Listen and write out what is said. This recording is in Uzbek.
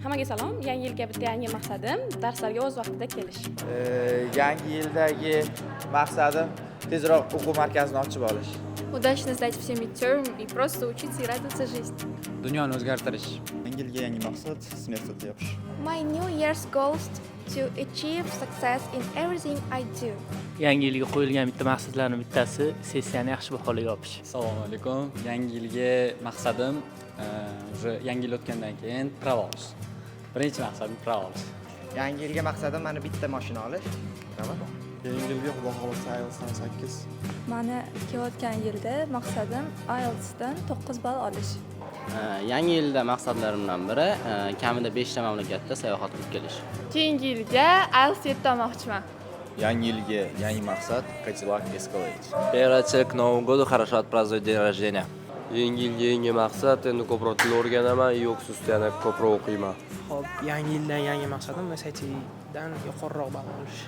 Hammaga salom. Yangi yilga bitta yangi maqsadim darslarga o'z vaqtida kelish. Yangi yildagi maqsadim tezroq o'quv markazini ochib olish. Удачно сдать все midterm и просто учиться и радоваться жизни. Dunyoni o'zgartirish. Yangi yilga yangi maqsad semestrda yopish. My New Year's goals to achieve success in everything I do. Yangi yilga qo'yilgan bitta maqsadlarning bittasi sessiyani yaxshi baholab yopish. Assalomu alaykum. Yangi yilga maqsadim yangi yil o'tgandan keyin prava olish. Birinchi maqsadim prava olish. Yangi yilga maqsadim mana bitta mashina olish. Yangi yilga xudo xolasa IELTSdan 8. Mani kelayotgan yilda maqsadim IELTSdan 9 ball olish. Yangi yilda maqsadlarimdan biri kamida 5 ta mamlakatda sayohat qilib kelish. Keyingi yilga IELTS 7 olmoqchiman. Yangi yilga yangi maqsad Cadillac Escalade. Перед к Новому году хорошо отпраздновать день рождения. Yangi yilga yangi maqsad, endi ko'proq til o'rganaman, yo'q ustida ko'proq o'qiyman. Xo'p, yangi yildan yangi maqsadim SATdan yuqoriroq ball olish.